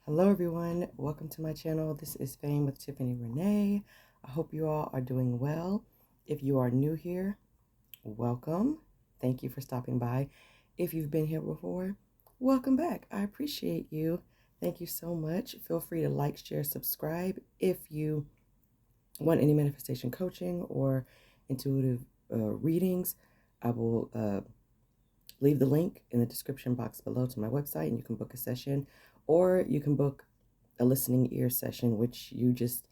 Hello everyone, welcome to my channel. This is Fame with Tiffany Renee. I hope you all are doing well. If you are new here, welcome. Thank you for stopping by. If you've been here before, welcome back. I appreciate you. Thank you so much. Feel free to like, share, subscribe. If you want any manifestation coaching or intuitive readings, I will leave the link in the description box below to my website and you can book a session, or you can book a listening ear session, which you just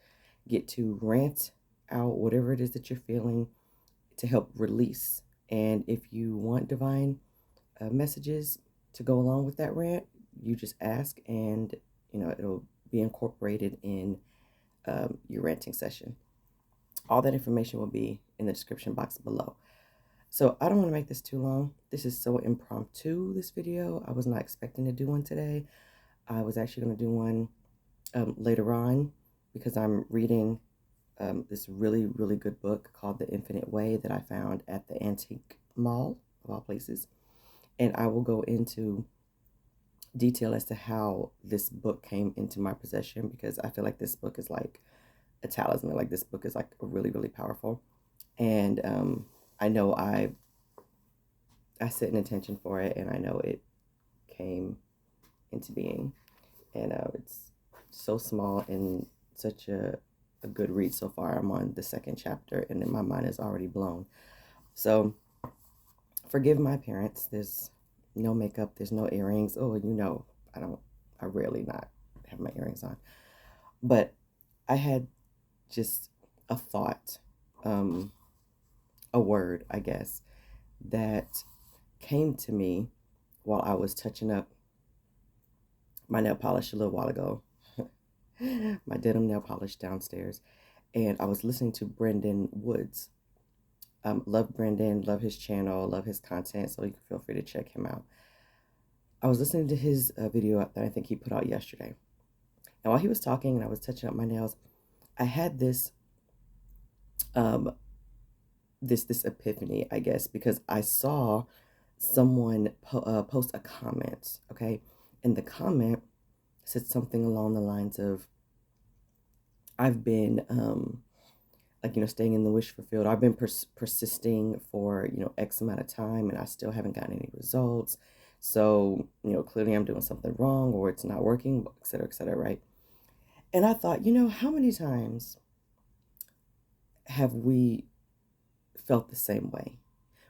get to rant out whatever it is that you're feeling to help release. And if you want divine messages to go along with that rant, you just ask and it'll be incorporated in your ranting session. All that information will be in the description box below. So I don't want to make this too long. This is so impromptu, this video. I was not expecting to do one today. I was actually going to do one later on because I'm reading this really, really good book called The Infinite Way that I found at the antique mall, of all places. And I will go into detail as to how this book came into my possession, because I feel like this book is like a talisman. Like this book is like really, really powerful. And I know I set an intention for it, and I know it came into being. And it's so small and such a good read so far. I'm on the second chapter, and then my mind is already blown. So forgive my appearance. There's no makeup. There's no earrings. Oh, I rarely not have my earrings on. But I had just a thought, a word, I guess, that came to me while I was touching up my nail polish a little while ago. My denim nail polish downstairs. And I was listening to Brendan Woods. Love Brendan, love his channel, love his content, so you can feel free to check him out. I was listening to his video that I think he put out yesterday. And while he was talking and I was touching up my nails, I had this this epiphany, I guess, because I saw someone post a comment, okay? And the comment said something along the lines of, I've been staying in the wish fulfilled. I've been persisting for X amount of time, and I still haven't gotten any results. So clearly I'm doing something wrong, or it's not working, et cetera, right? And I thought, how many times have we felt the same way,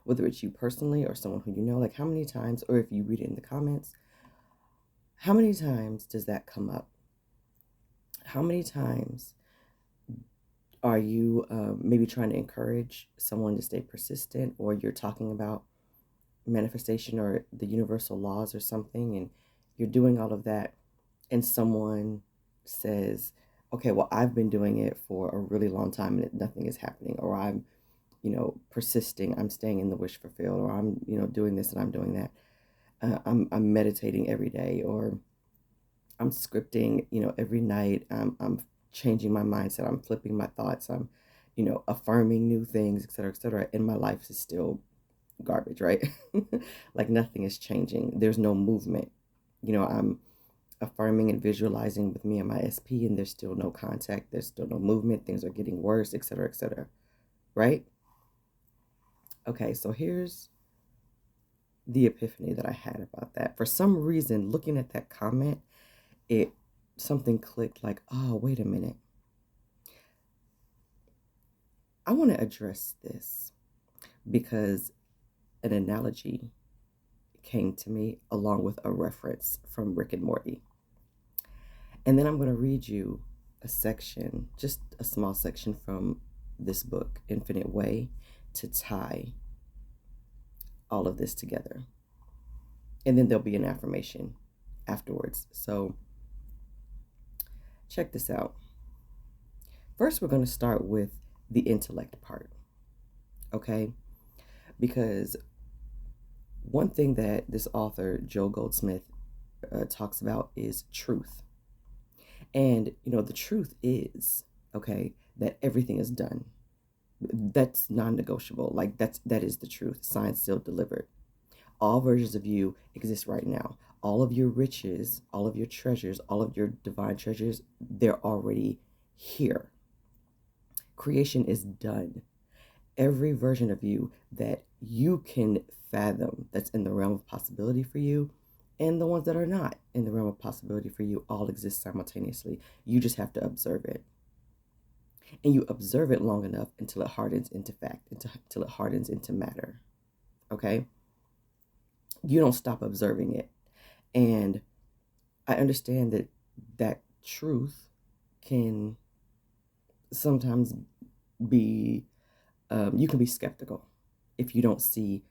whether it's you personally or someone who like how many times, or if you read it in the comments, how many times does that come up? How many times are you maybe trying to encourage someone to stay persistent, or you're talking about manifestation or the universal laws or something, and you're doing all of that, and someone says, okay, well, I've been doing it for a really long time and nothing is happening, or I'm persisting, I'm staying in the wish fulfilled, or I'm doing this and I'm doing that, I'm meditating every day, or I'm scripting every night, I'm changing my mindset, I'm flipping my thoughts, I'm affirming new things, etc., and my life is still garbage, right? Like nothing is changing, there's no movement. I'm affirming and visualizing with me and my SP, and there's still no contact, there's still no movement, things are getting worse, etc., right? Okay, so here's the epiphany that I had about that. For some reason, looking at that comment, something clicked, like, oh, wait a minute. I want to address this because an analogy came to me along with a reference from Rick and Morty. And then I'm going to read you a section, just a small section from this book, Infinite Way, to tie all of this together. And then there'll be an affirmation afterwards. So check this out. First, we're going to start with the intellect part, okay? Because one thing that this author, Joe Goldsmith, talks about is truth. And, the truth is, okay, that everything is done. That's non-negotiable. Like that is the truth. Science still delivered. All versions of you exist right now. all of your riches, all of your treasures, all of your divine treasures, they're already here. Creation is done. Every version of you that you can fathom that's in the realm of possibility for you, and the ones that are not in the realm of possibility for you, all exist simultaneously. You just have to observe it. And you observe it long enough until it hardens into fact, until it hardens into matter. Okay? You don't stop observing it. And I understand that that truth can sometimes be, you can be skeptical if you don't see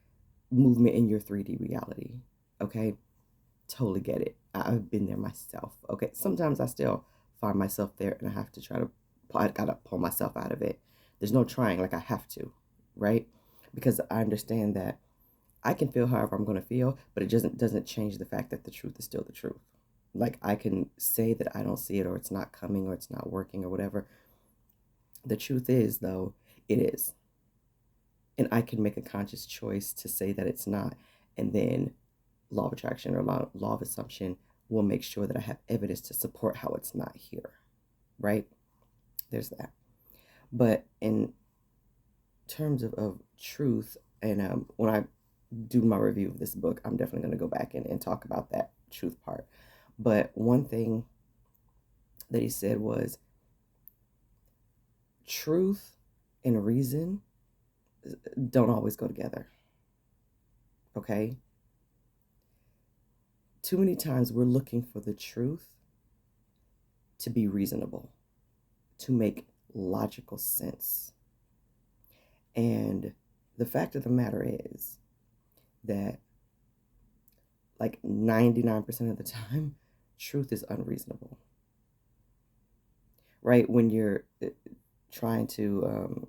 movement in your 3D reality. Okay? Totally get it. I've been there myself. Okay? Sometimes I still find myself there and I have to I gotta pull myself out of it. There's no trying, like I have to, right? Because I understand that I can feel however I'm going to feel, but it doesn't change the fact that the truth is still the truth. Like I can say that I don't see it or it's not coming or it's not working or whatever. The truth is, though, it is. And I can make a conscious choice to say that it's not. And then law of attraction or law of assumption will make sure that I have evidence to support how it's not here, right? There's that. But in terms of truth, and when I do my review of this book, I'm definitely going to go back and talk about that truth part. But one thing that he said was truth and reason don't always go together. Okay? Too many times we're looking for the truth to be reasonable, to make logical sense. And the fact of the matter is that like 99% of the time, truth is unreasonable. Right? When you're trying to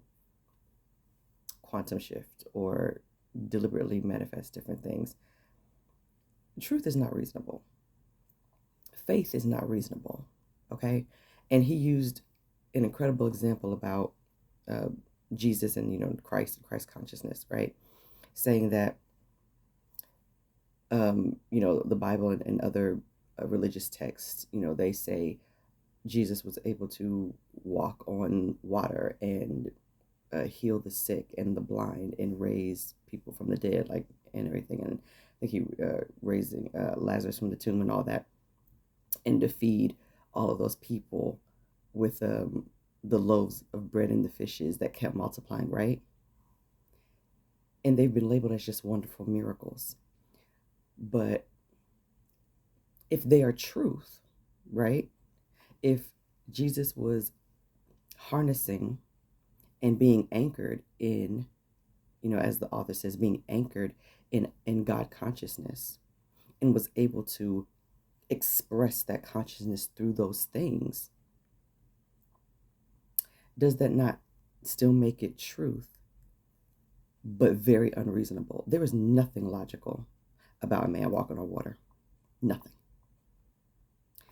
quantum shift or deliberately manifest different things, truth is not reasonable. Faith is not reasonable. Okay? And he used an incredible example about Jesus and Christ consciousness, right? Saying that the Bible and other religious texts, they say Jesus was able to walk on water and heal the sick and the blind and raise people from the dead, like, and everything. And I think he raising Lazarus from the tomb and all that, and to feed all of those people with the loaves of bread and the fishes that kept multiplying, right? And they've been labeled as just wonderful miracles. But if they are truth, right? If Jesus was harnessing and being anchored in, as the author says, being anchored in God consciousness, and was able to express that consciousness through those things, does that not still make it truth, but very unreasonable? There is nothing logical about a man walking on water. Nothing.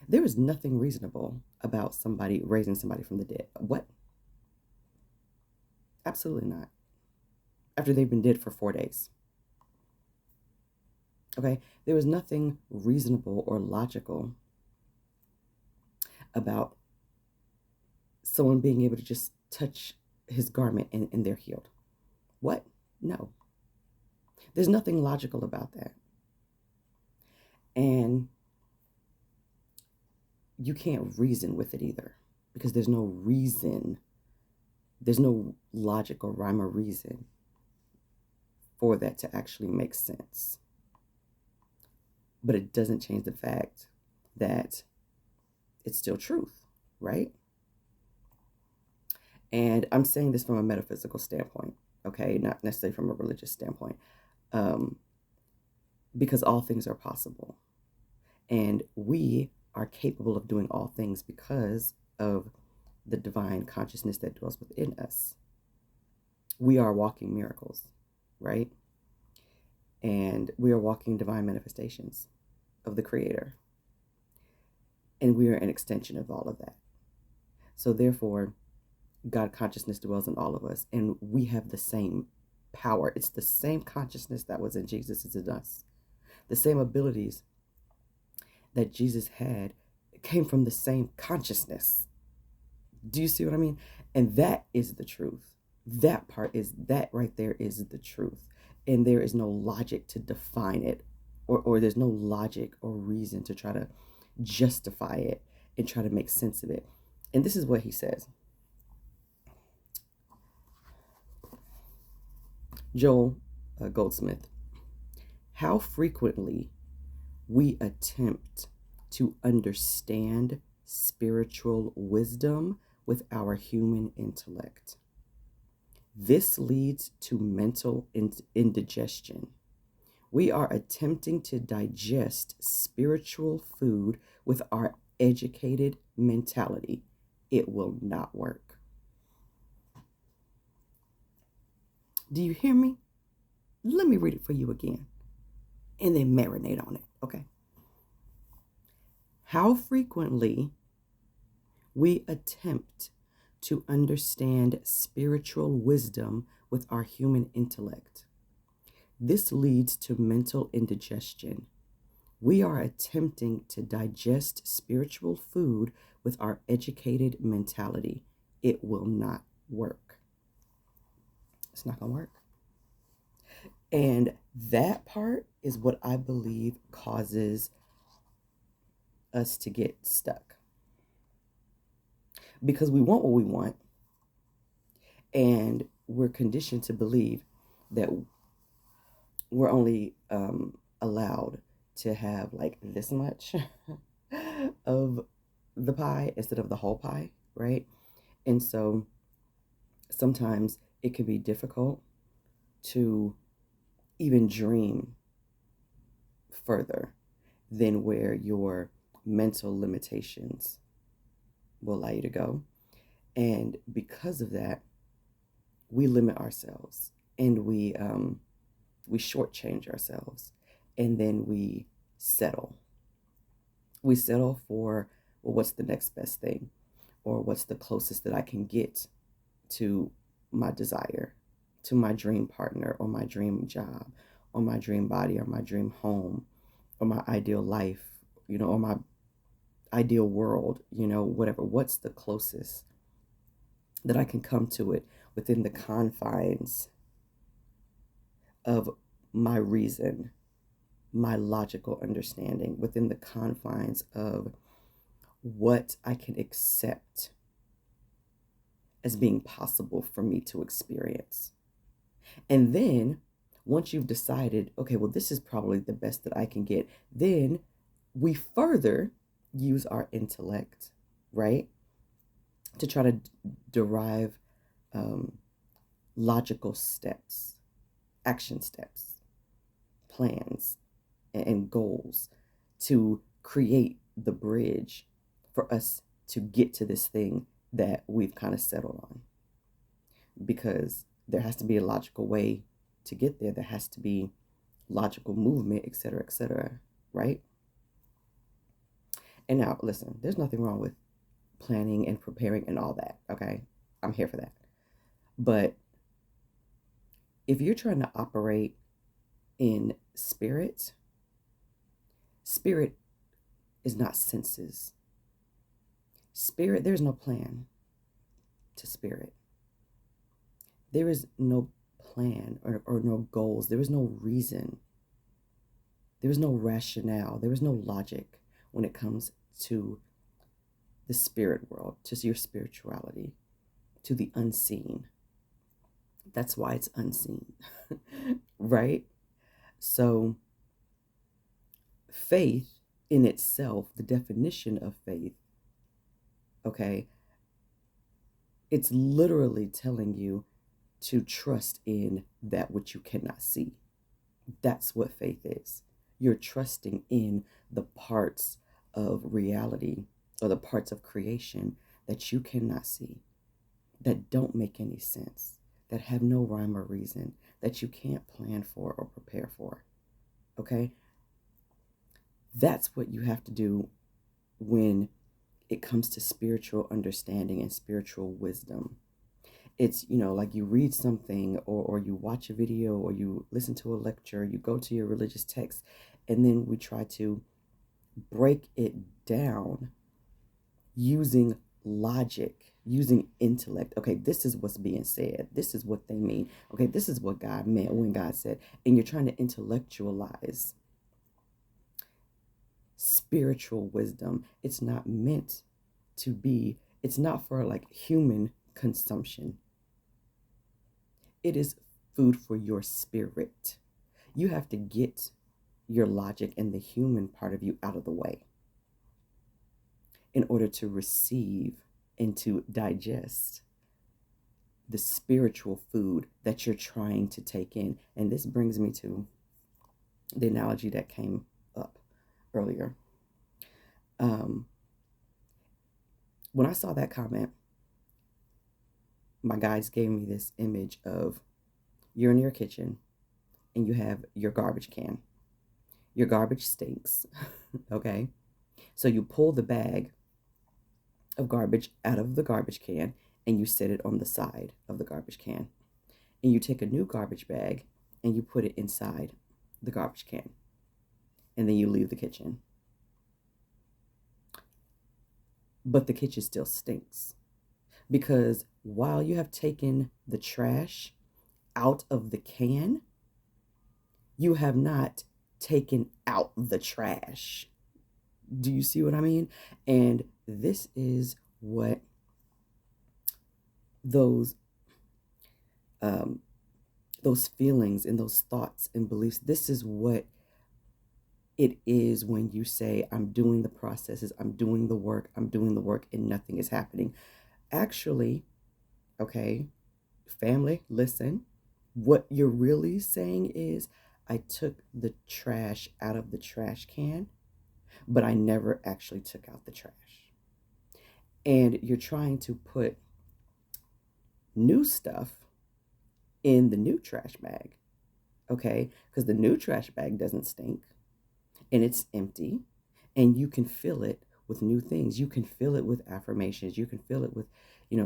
There is nothing reasonable about somebody raising somebody from the dead. What? Absolutely not. After they've been dead for 4 days. Okay? There is nothing reasonable or logical about someone being able to just touch his garment and they're healed. What? No. There's nothing logical about that. And you can't reason with it either, because there's no reason, there's no logic or rhyme or reason for that to actually make sense. But it doesn't change the fact that it's still truth, right? And I'm saying this from a metaphysical standpoint, okay, not necessarily from a religious standpoint, because all things are possible. And we are capable of doing all things because of the divine consciousness that dwells within us. We are walking miracles, right? And we are walking divine manifestations of the Creator. And we are an extension of all of that. So therefore, God consciousness dwells in all of us, and we have the same power. It's the same consciousness that was in Jesus is in us. The same abilities that Jesus had came from the same consciousness. Do you see what I mean? And that is the truth. That right there is the truth. And there is no logic to define it, or there's no logic or reason to try to justify it and try to make sense of it. And this is what he says. Joel Goldsmith, how frequently we attempt to understand spiritual wisdom with our human intellect. This leads to mental indigestion. We are attempting to digest spiritual food with our educated mentality. It will not work. Do you hear me? Let me read it for you again and then marinate on it, okay? How frequently we attempt to understand spiritual wisdom with our human intellect. This leads to mental indigestion. We are attempting to digest spiritual food with our educated mentality. It will not work. It's not going to work. And that part is what I believe causes us to get stuck. Because we want what we want, and we're conditioned to believe that we're only allowed to have like this much of the pie instead of the whole pie, right? And so sometimes it can be difficult to even dream further than where your mental limitations will allow you to go. And because of that, we limit ourselves, and we shortchange ourselves, and then we settle. We settle for, well, what's the next best thing, or what's the closest that I can get to my desire, to my dream partner, or my dream job, or my dream body, or my dream home, or my ideal life, or my ideal world, whatever. What's the closest that I can come to it within the confines of my reason, my logical understanding, within the confines of what I can accept as being possible for me to experience. And then once you've decided, okay, well, this is probably the best that I can get, then we further use our intellect, right, to try to derive logical steps, action steps, plans, and goals to create the bridge for us to get to this thing that we've kind of settled on. Because there has to be a logical way to get there. There has to be logical movement, et cetera, right? And now, listen, there's nothing wrong with planning and preparing and all that, okay? I'm here for that. But if you're trying to operate in spirit, spirit is not senses. Spirit, there's no plan to spirit. There is no plan or no goals. There is no reason. There is no rationale. There is no logic when it comes to the spirit world, to your spirituality, to the unseen. That's why it's unseen, right? So faith in itself, the definition of faith, okay, it's literally telling you to trust in that which you cannot see. That's what faith is. You're trusting in the parts of reality or the parts of creation that you cannot see, that don't make any sense, that have no rhyme or reason, that you can't plan for or prepare for. Okay? That's what you have to do when it comes to spiritual understanding and spiritual wisdom. It's, like you read something or you watch a video or you listen to a lecture, you go to your religious text, and then we try to break it down using logic, using intellect. Okay, this is what's being said. This is what they mean. Okay, this is what God meant when God said, and you're trying to intellectualize spiritual wisdom. It's not meant to be, it's not for like human consumption. It is food for your spirit. You have to get your logic and the human part of you out of the way in order to receive and to digest the spiritual food that you're trying to take in. And this brings me to the analogy that came up earlier. When I saw that comment, my guides gave me this image of you're in your kitchen and you have your garbage can. Your garbage stinks, okay? So you pull the bag of garbage out of the garbage can and you set it on the side of the garbage can. And you take a new garbage bag and you put it inside the garbage can. And then you leave the kitchen. But the kitchen still stinks. Because while you have taken the trash out of the can, you have not taken out the trash. Do you see what I mean? And this is what those feelings and those thoughts and beliefs, this is what it is when you say, I'm doing the processes, I'm doing the work, and nothing is happening. Actually, okay, family, listen, what you're really saying is, I took the trash out of the trash can, but I never actually took out the trash. And you're trying to put new stuff in the new trash bag, okay? Because the new trash bag doesn't stink and it's empty, and you can fill it with new things. You can fill it with affirmations. You can fill it with,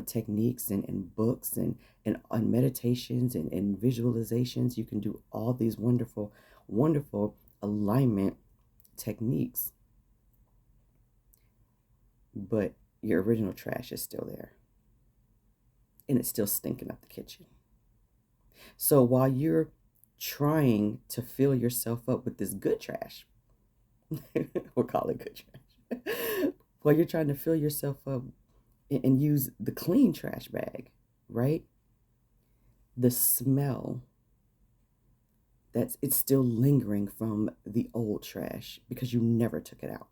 techniques and books and meditations and visualizations. You can do all these wonderful, wonderful alignment techniques. But your original trash is still there. And it's still stinking up the kitchen. So while you're trying to fill yourself up with this good trash, we'll call it good trash, while you're trying to fill yourself up and use the clean trash bag, right? The smell, it's still lingering from the old trash because you never took it out.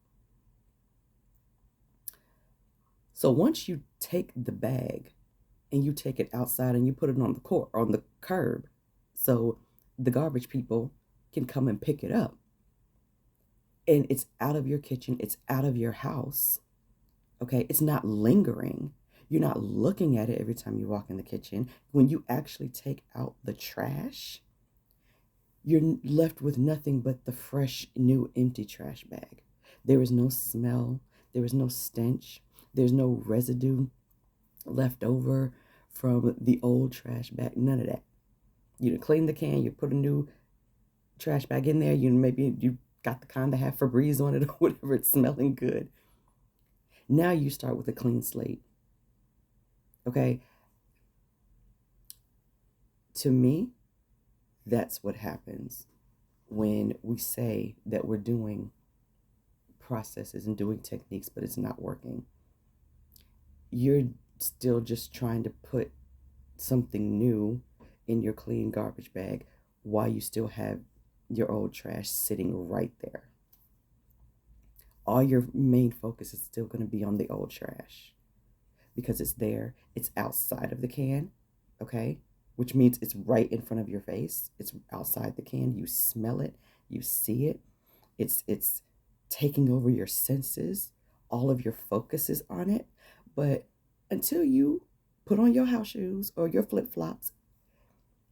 So once you take the bag and you take it outside and you put it on the curb, so the garbage people can come and pick it up, and it's out of your kitchen, it's out of your house, okay? It's not lingering. You're not looking at it every time you walk in the kitchen. When you actually take out the trash, you're left with nothing but the fresh, new, empty trash bag. There is no smell. There is no stench. There's no residue left over from the old trash bag. None of that. You clean the can, you put a new trash bag in there. Maybe you got the kind that have Febreze on it or whatever. It's smelling good. Now you start with a clean slate. Okay? To me, that's what happens when we say that we're doing processes and doing techniques, but it's not working. You're still just trying to put something new in your clean garbage bag while you still have your old trash sitting right there. All your main focus is still going to be on the old trash because it's there. It's outside of the can, okay? Which means it's right in front of your face. It's outside the can. You smell it. You see it. It's taking over your senses. All of your focus is on it. But until you put on your house shoes or your flip-flops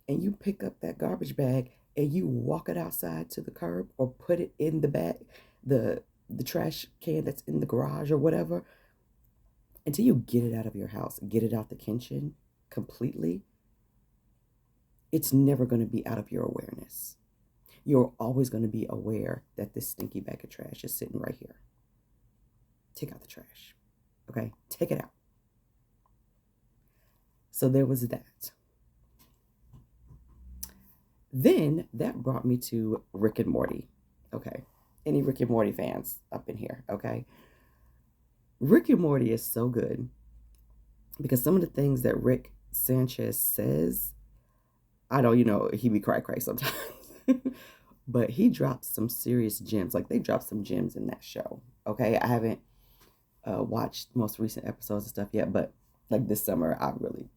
and you pick up that garbage bag and you walk it outside to the curb or put it in the bag, the trash can that's in the garage or whatever, until you get it out of your house, get it out the kitchen completely, it's never going to be out of your awareness. you're always going to be aware that this stinky bag of trash is sitting right here. Take out the trash. Okay? Take it out. So there was that. Then that brought me to Rick and Morty. Okay? Any Rick and Morty fans up in here? Okay? Rick and Morty is so good because some of the things that Rick Sanchez says, I don't, he be cry sometimes. But he drops some serious gems. Like, they dropped some gems in that show. Okay? I haven't watched most recent episodes and stuff yet, but like this summer, I really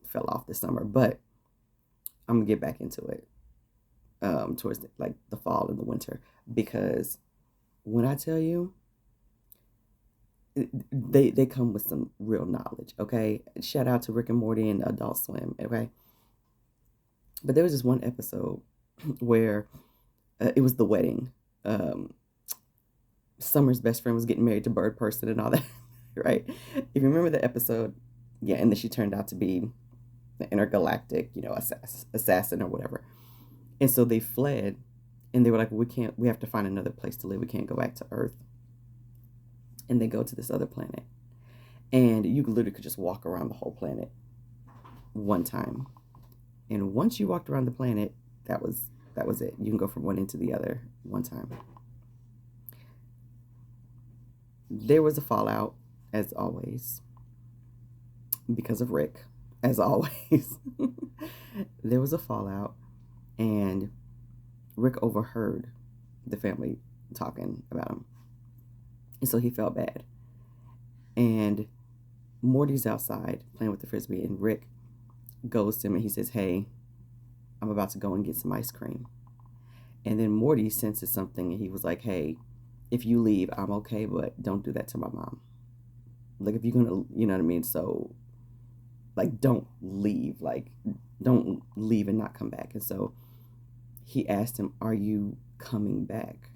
fell off this summer. But I'm going to get back into it towards the fall and the winter. Because when I tell you, they come with some real knowledge, okay? Shout out to Rick and Morty and Adult Swim, okay? But there was this one episode where it was the wedding. Summer's best friend was getting married to Bird Person and all that, right? If you remember the episode, yeah, and then she turned out to be the intergalactic, assassin or whatever. And so they fled, and they were like, we have to find another place to live. We can't go back to Earth. And they go to this other planet. And you literally could just walk around the whole planet one time. And once you walked around the planet, that was it. You can go from one end to the other one time. There was a fallout, as always, because of Rick, as always. There was a fallout, and Rick overheard the family talking about him. And so he felt bad. And Morty's outside playing with the Frisbee, and Rick goes to him and he says, "Hey, I'm about to go and get some ice cream." And then Morty senses something, and he was like, "Hey, if you leave, I'm okay, but don't do that to my mom. Like, if you're going to, you know what I mean? So, like, don't leave. Like, don't leave and not come back." And so he asked him, "Are you coming back?"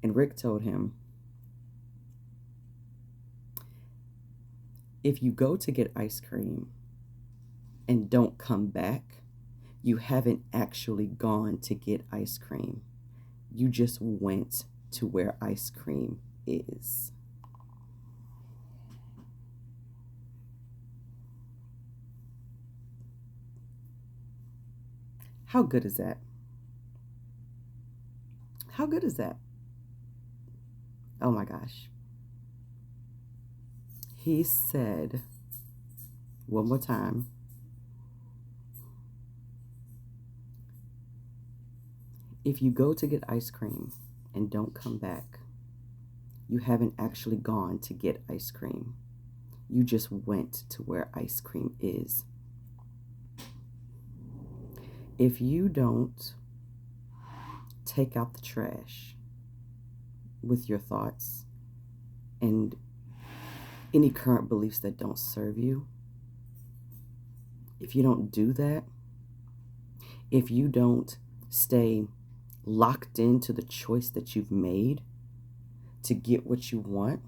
And Rick told him, "If you go to get ice cream and don't come back, you haven't actually gone to get ice cream. You just went to where ice cream is." How good is that? How good is that? Oh my gosh. He said, one more time, if you go to get ice cream and don't come back, you haven't actually gone to get ice cream. You just went to where ice cream is. If you don't take out the trash with your thoughts and any current beliefs that don't serve you, if you don't do that, if you don't stay locked into the choice that you've made to get what you want,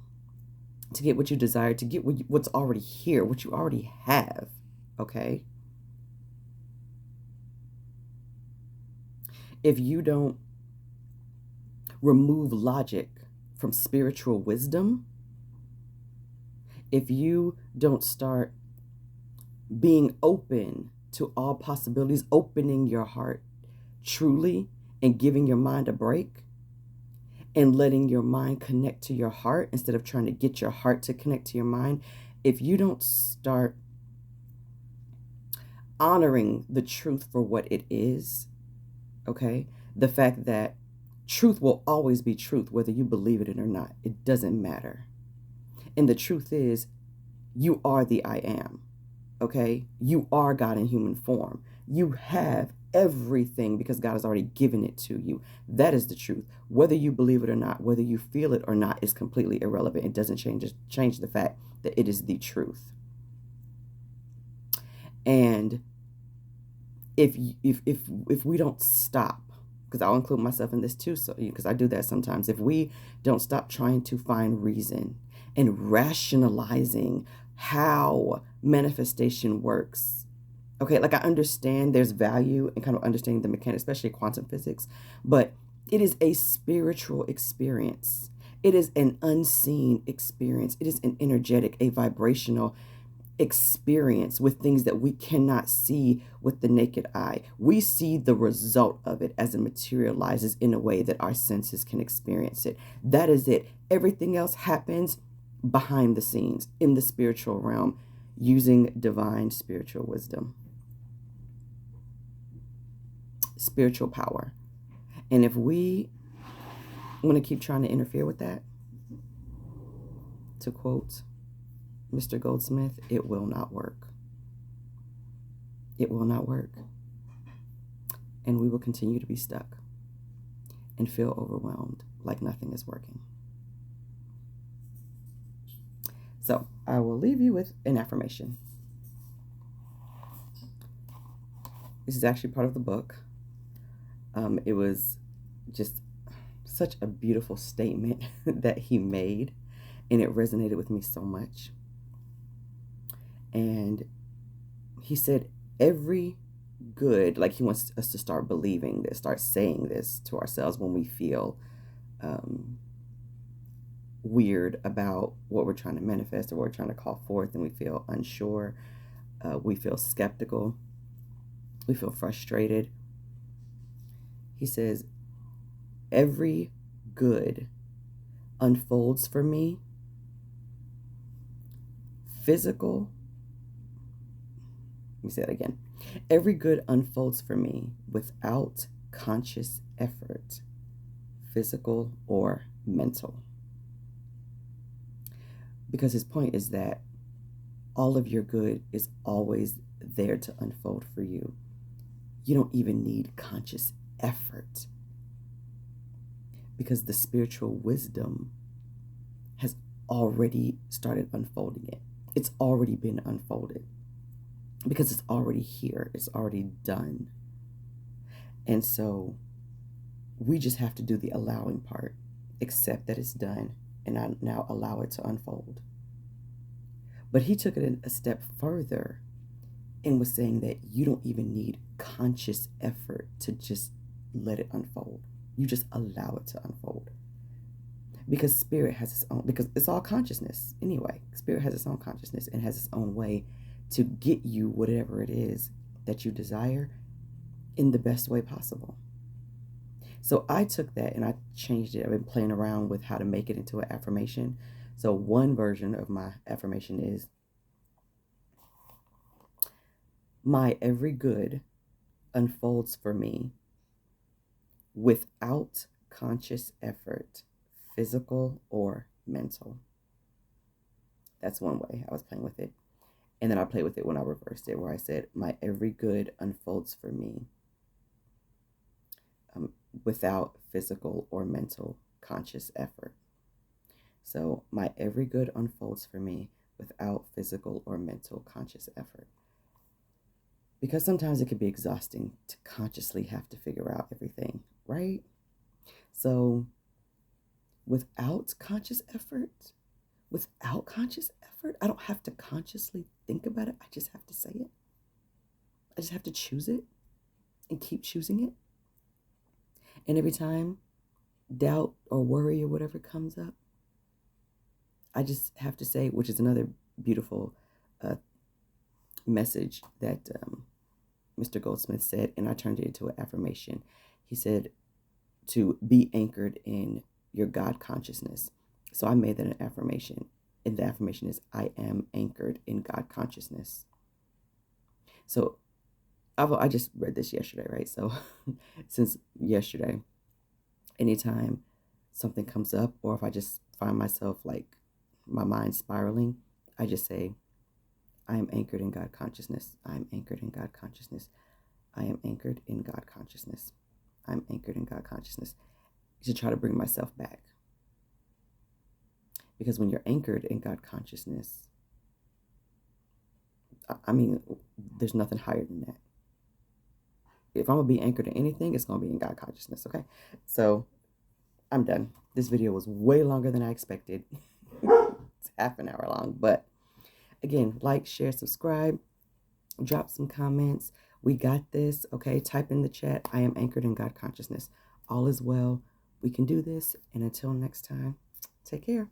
to get what you desire, to get what's already here, what you already have, okay? If you don't remove logic from spiritual wisdom, if you don't start being open to all possibilities, opening your heart truly and giving your mind a break and letting your mind connect to your heart instead of trying to get your heart to connect to your mind, if you don't start honoring the truth for what it is, okay, the fact that truth will always be truth, whether you believe it or not, it doesn't matter. And the truth is, you are the I am, okay? You are God in human form. You have everything because God has already given it to you. That is the truth. Whether you believe it or not, whether you feel it or not, is completely irrelevant. It doesn't change the fact that it is the truth. And if we don't stop, because I'll include myself in this too, so because I do that sometimes, if we don't stop trying to find reason and rationalizing how manifestation works, Okay, like I understand there's value in kind of understanding the mechanics, especially quantum physics, but it is a spiritual experience. It is an unseen experience. It is an energetic, a vibrational experience with things that we cannot see with the naked eye. We see the result of it as it materializes in a way that our senses can experience it. That is it. Everything else happens behind the scenes in the spiritual realm using divine spiritual wisdom, spiritual power. And if we want to keep trying to interfere with that, to quote Mr. Goldsmith, it will not work. It will not work. And we will continue to be stuck and feel overwhelmed like nothing is working. So I will leave you with an affirmation. This is actually part of the book. It was just such a beautiful statement that he made, and it resonated with me so much. And he said, every good, like he wants us to start believing this, start saying this to ourselves when we feel weird about what we're trying to manifest or what we're trying to call forth, and we feel unsure, we feel skeptical, we feel frustrated. He says, every good unfolds for me, physical. Let me say that again. Every good unfolds for me without conscious effort, physical or mental. Because his point is that all of your good is always there to unfold for you. You don't even need conscious effort, because the spiritual wisdom has already started unfolding it. It's already been unfolded because it's already here. It's already done. And so we just have to do the allowing part, accept that it's done, and now allow it to unfold. But he took it a step further and was saying that you don't even need conscious effort to just let it unfold. You just allow it to unfold. Because spirit has its own, because it's all consciousness anyway. Spirit has its own consciousness and has its own way to get you whatever it is that you desire in the best way possible. So I took that and I changed it. I've been playing around with how to make it into an affirmation. So one version of my affirmation is, my every good unfolds for me without conscious effort, physical or mental. That's one way I was playing with it. And then I played with it when I reversed it, where I said, my every good unfolds for me without physical or mental conscious effort. So my every good unfolds for me without physical or mental conscious effort. Because sometimes it can be exhausting to consciously have to figure out everything, right? So without conscious effort, I don't have to consciously think about it. I just have to say it. I just have to choose it and keep choosing it. And every time doubt or worry or whatever comes up, I just have to say, which is another beautiful message that Mr. Goldsmith said, and I turned it into an affirmation. He said to be anchored in your God consciousness. So I made that an affirmation. And the affirmation is, I am anchored in God consciousness. So I just read this yesterday, right? So since yesterday, anytime something comes up, or if I just find myself like my mind spiraling, I just say, I am anchored in God consciousness. I am anchored in God consciousness. I am anchored in God consciousness. I'm anchored in God consciousness. To try to bring myself back. Because when you're anchored in God consciousness, I mean, there's nothing higher than that. If I'm going to be anchored in anything, it's going to be in God consciousness, okay? So I'm done. This video was way longer than I expected. It's half an hour long. But again, like, share, subscribe. Drop some comments. We got this. Okay. Type in the chat. I am anchored in God consciousness. All is well. We can do this. And until next time, take care.